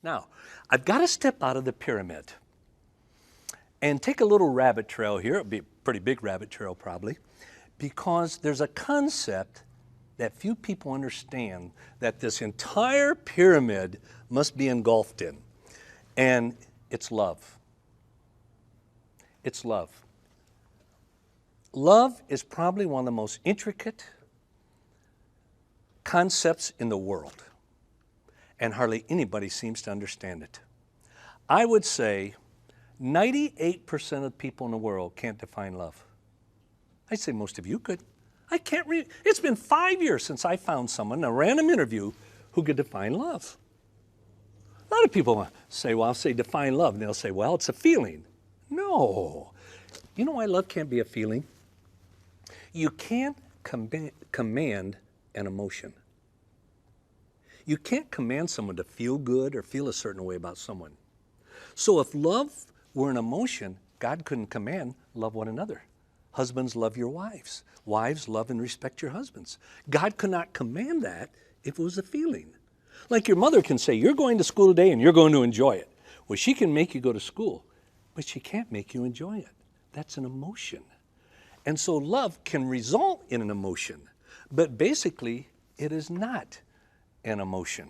Now, I've got to step out of the pyramid and take a little rabbit trail here. It'll be a pretty big rabbit trail probably, because there's a concept that few people understand that this entire pyramid must be engulfed in, and it's love. It's love. Love is probably one of the most intricate concepts in the world, and hardly anybody seems to understand it. I would say 98% of people in the world can't define love. I'd say most of you could. I can't read. It's been 5 years since I found someone in a random interview who could define love. A lot of people say, well, I'll say define love, and they'll say, well, it's a feeling. No. You know why love can't be a feeling? You can't command an emotion. You can't command someone to feel good or feel a certain way about someone. So if love were an emotion, God couldn't command love one another. Husbands, love your wives. Wives, love and respect your husbands. God could not command that if it was a feeling. Like your mother can say, you're going to school today and you're going to enjoy it. Well, she can make you go to school, but she can't make you enjoy it. That's an emotion. And so love can result in an emotion, but basically it is not an emotion.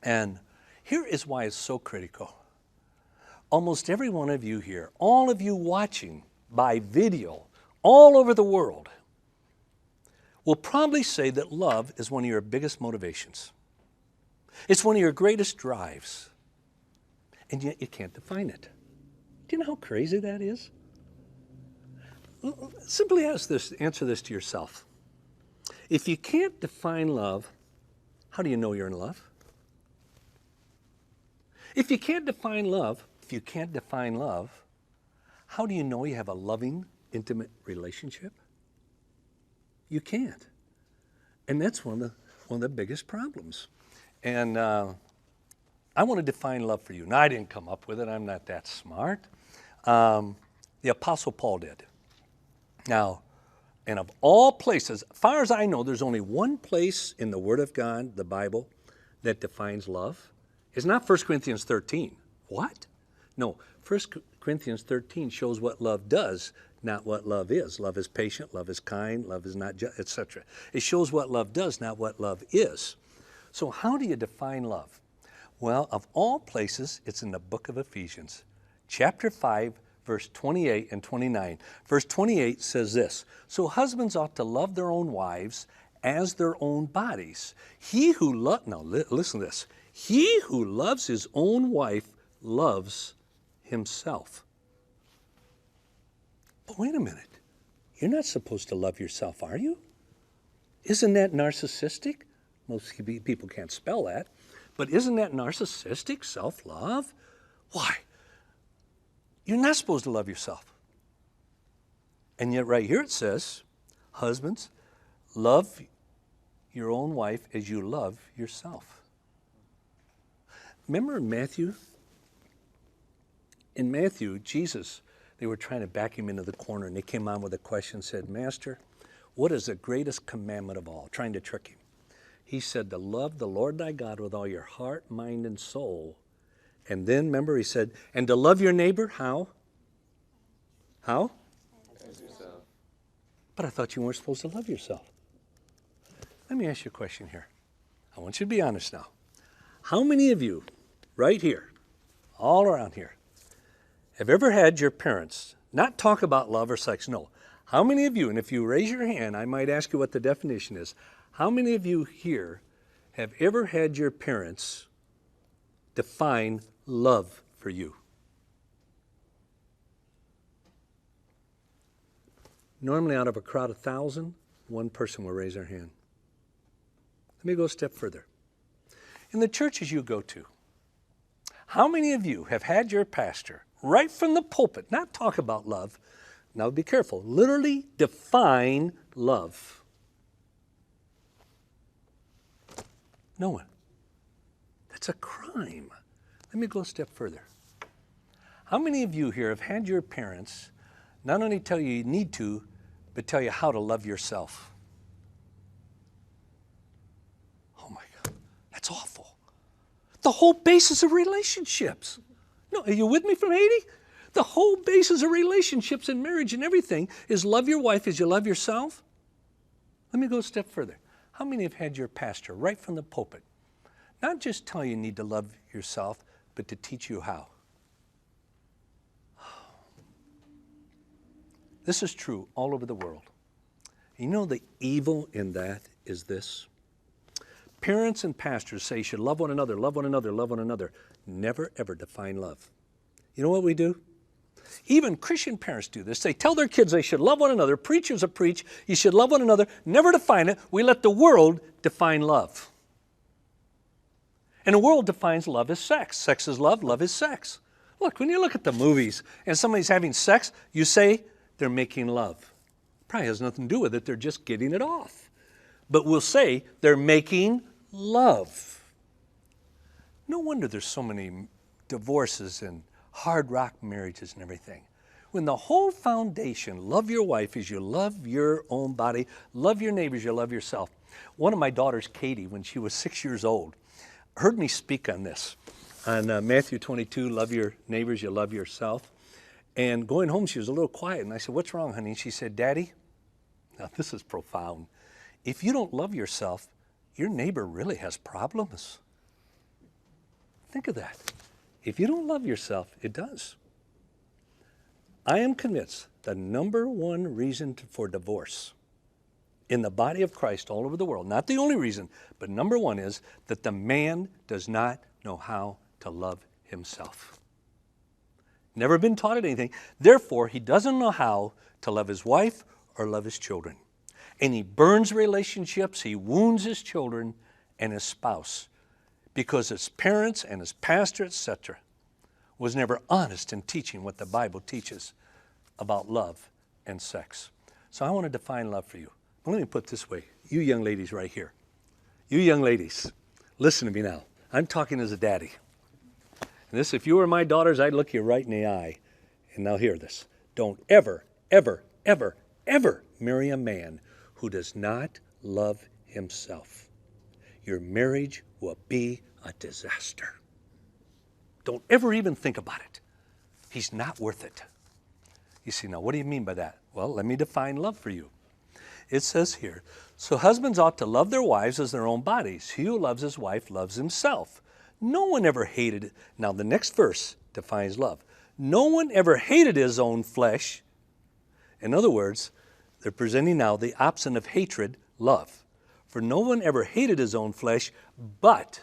And here is why it's so critical. Almost every one of you here, all of you watching by video all over the world, will probably say that love is one of your biggest motivations. It's one of your greatest drives. And yet you can't define it. Do you know how crazy that is? Simply answer this to yourself. If you can't define love, how do you know you're in love? If you can't define love, how do you know you have a loving, intimate relationship? You can't. And that's one of the biggest problems. And I want to define love for you. Now, I didn't come up with it. I'm not that smart. The Apostle Paul did. Now, and of all places, as far as I know, there's only one place in the Word of God, the Bible, that defines love. It's not 1 Corinthians 13. What? No, 1 Corinthians 13 shows what love does, not what love is. Love is patient, love is kind, love is not just, etc. It shows what love does, not what love is. So how do you define love? Well, of all places, it's in the book of Ephesians, chapter 5, verse 28 and 29. Verse 28 says this, so husbands ought to love their own wives as their own bodies. Now listen to this. He who loves his own wife loves himself. But wait a minute. You're not supposed to love yourself, are you? Isn't that narcissistic? Most people can't spell that. But isn't that narcissistic, self-love? Why? You're not supposed to love yourself. And yet right here it says, husbands, love your own wife as you love yourself. Remember in Matthew? In Matthew, Jesus, they were trying to back him into the corner, and they came on with a question and said, Master, what is the greatest commandment of all? Trying to trick him. He said, to love the Lord thy God with all your heart, mind, and soul. And then, remember, he said, and to love your neighbor, how? How? As yourself. But I thought you weren't supposed to love yourself. Let me ask you a question here. I want you to be honest now. How many of you, right here, all around here, have ever had your parents not talk about love or sex? No. How many of you, and if you raise your hand, I might ask you what the definition is. How many of you here have ever had your parents define love for you? Normally out of a crowd of 1,000, one person will raise their hand. Let me go a step further. In the churches you go to, how many of you have had your pastor right from the pulpit, not talk about love, now be careful, literally define love? No one. That's a crime. Let me go a step further. How many of you here have had your parents not only tell you need to, but tell you how to love yourself? Oh my God, that's awful. the whole basis of relationships. No, are you with me from Haiti? The whole basis of relationships and marriage and everything is love your wife as you love yourself. Let me go a step further. How many have had your pastor right from the pulpit not just tell you need to love yourself, but to teach you how? This is true all over the world. You know the evil in that is this. Parents and pastors say you should love one another, love one another, love one another. Never, ever define love. You know what we do? Even Christian parents do this. They tell their kids they should love one another. Preachers will preach, you should love one another. Never define it. We let the world define love. And the world defines love as sex. Sex is love, love is sex. Look, when you look at the movies and somebody's having sex, you say they're making love. Probably has nothing to do with it. They're just getting it off. But we'll say they're making love. No wonder there's so many divorces and hard rock marriages and everything. When the whole foundation, love your wife as you love your own body, love your neighbors, you love yourself. One of my daughters, Katie, when she was 6 years old, heard me speak on this. On Matthew 22, love your neighbors, you love yourself. And going home, she was a little quiet. And I said, what's wrong, honey? And she said, Daddy, now this is profound. If you don't love yourself, your neighbor really has problems. Think of that. If you don't love yourself, it does. I am convinced the number one reason for divorce in the body of Christ all over the world, not the only reason, but number one is that the man does not know how to love himself. Never been taught anything. Therefore, he doesn't know how to love his wife or love his children. And he burns relationships, he wounds his children and his spouse because his parents and his pastor, etc., was never honest in teaching what the Bible teaches about love and sex. So I want to define love for you. But let me put it this way. You young ladies right here. You young ladies, listen to me now. I'm talking as a daddy. And this, if you were my daughters, I'd look you right in the eye. And now hear this. Don't ever, ever, ever, ever marry a man who does not love himself. Your marriage will be a disaster. Don't ever even think about it. He's not worth it. You see, now what do you mean by that? Well, let me define love for you. It says here, so husbands ought to love their wives as their own bodies. He who loves his wife loves himself. No one ever hated it. Now the next verse defines love. No one ever hated his own flesh. In other words, they're presenting now the opposite of hatred, love. For no one ever hated his own flesh, but,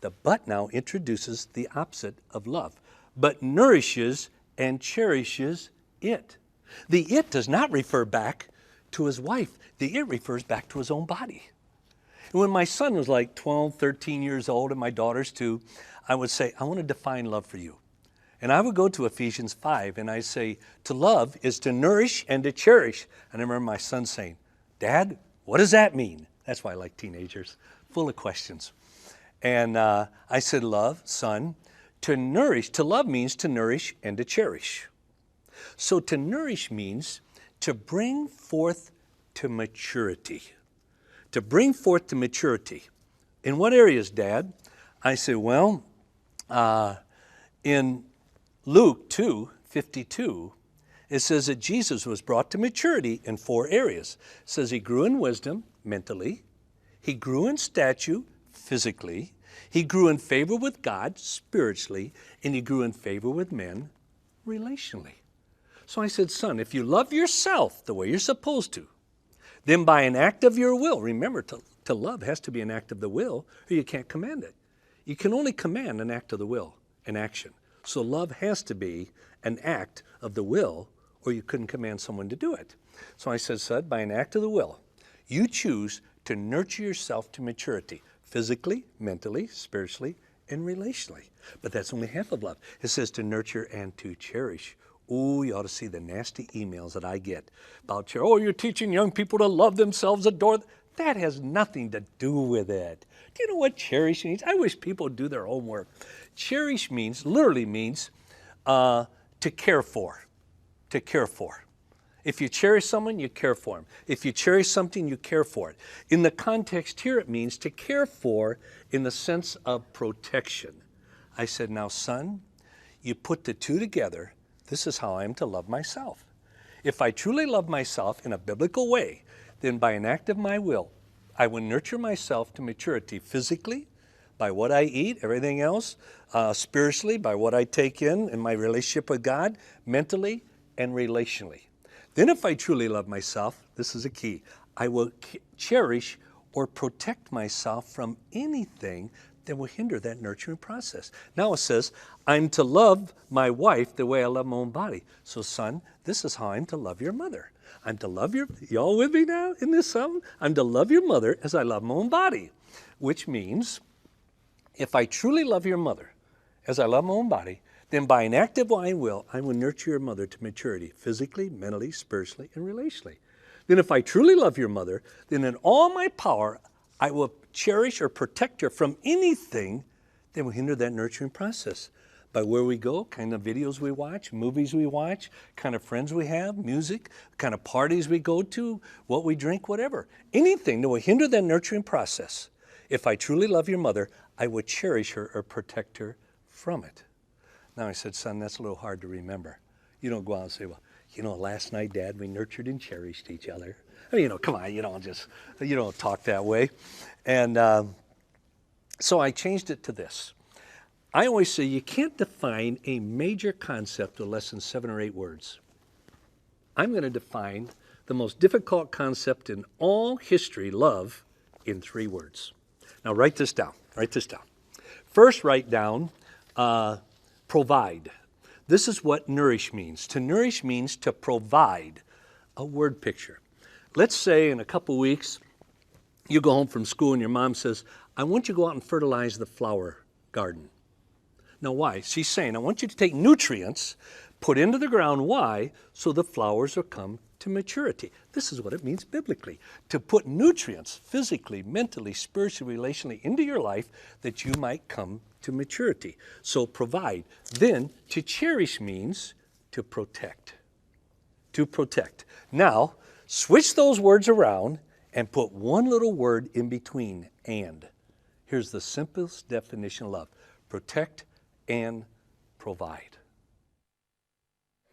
the but now introduces the opposite of love, but nourishes and cherishes it. The it does not refer back to his wife. The it refers back to his own body. And when my son was like 12, 13 years old, and my daughters too, I would say, I want to define love for you. And I would go to Ephesians 5, and I'd say, to love is to nourish and to cherish. And I remember my son saying, Dad, what does that mean? That's why I like teenagers, full of questions. And I said, love, son, to nourish, to love means to nourish and to cherish. So to nourish means to bring forth to maturity. To bring forth to maturity. In what areas, Dad? I said, well, in Luke 2:52, it says that Jesus was brought to maturity in 4 areas. It says he grew in wisdom, mentally. He grew in stature, physically. He grew in favor with God, spiritually. And he grew in favor with men, relationally. So I said, son, if you love yourself the way you're supposed to, then by an act of your will, remember, to love has to be an act of the will, or you can't command it. You can only command an act of the will, an action. So love has to be an act of the will, or you couldn't command someone to do it. So I said, son, by an act of the will, you choose to nurture yourself to maturity, physically, mentally, spiritually, and relationally. But that's only half of love. It says to nurture and to cherish. Ooh, you ought to see the nasty emails that I get about, oh, you're teaching young people to love themselves, adore them. That has nothing to do with it. Do you know what cherish means? I wish people would do their homework. Cherish means, literally means, to care for. To care for. If you cherish someone, you care for them. If you cherish something, you care for it. In the context here, it means to care for in the sense of protection. I said, now, son, you put the two together. This is how I am to love myself. If I truly love myself in a biblical way, then by an act of my will, I will nurture myself to maturity physically, by what I eat, everything else, spiritually, by what I take in my relationship with God, mentally and relationally. Then if I truly love myself, this is a key, I will cherish or protect myself from anything that will hinder that nurturing process. Now it says, I'm to love my wife the way I love my own body. So son, this is how I'm to love your mother. I'm to love y'all with me now in this something? I'm to love your mother as I love my own body. Which means, if I truly love your mother as I love my own body, then by an act of my will, I will nurture your mother to maturity, physically, mentally, spiritually, and relationally. Then if I truly love your mother, then in all my power, I will cherish or protect her from anything that will hinder that nurturing process. By where we go, kind of videos we watch, movies we watch, kind of friends we have, music, kind of parties we go to, what we drink, whatever. Anything that will hinder that nurturing process. If I truly love your mother, I would cherish her or protect her from it. Now I said, son, that's a little hard to remember. You don't go out and say, well, last night, Dad, we nurtured and cherished each other. I mean, come on, you don't talk that way. And so I changed it to this. I always say you can't define a major concept with less than 7 or 8 words. I'm going to define the most difficult concept in all history, love, in 3 words. Now write this down. Write this down. First, write down provide. This is what nourish means. To nourish means to provide. A word picture. Let's say in a couple weeks, you go home from school and your mom says, I want you to go out and fertilize the flower garden. Now why? She's saying, I want you to take nutrients, put into the ground. Why? So the flowers will come to maturity. This is what it means biblically. To put nutrients physically, mentally, spiritually, relationally into your life that you might come to maturity. So provide. Then to cherish means to protect. To protect. Now, switch those words around and put one little word in between, and. Here's the simplest definition of love. Protect and provide.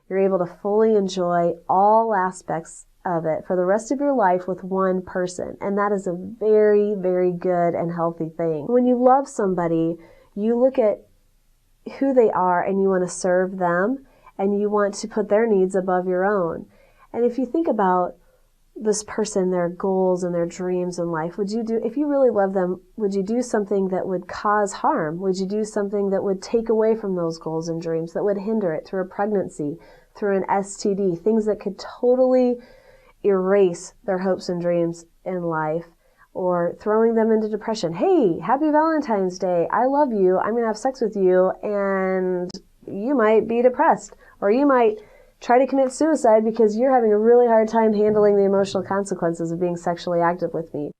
You're able to fully enjoy all aspects of it for the rest of your life with one person. And that is a very, very good and healthy thing. When you love somebody, you look at who they are and you want to serve them and you want to put their needs above your own. And if you think about this person, their goals and their dreams in life, if you really love them, would you do something that would cause harm? Would you do something that would take away from those goals and dreams, that would hinder it through a pregnancy, through an STD, things that could totally erase their hopes and dreams in life, or throwing them into depression? Hey, happy Valentine's Day. I love you. I'm going to have sex with you. And you might be depressed, or you might try to commit suicide because you're having a really hard time handling the emotional consequences of being sexually active with me.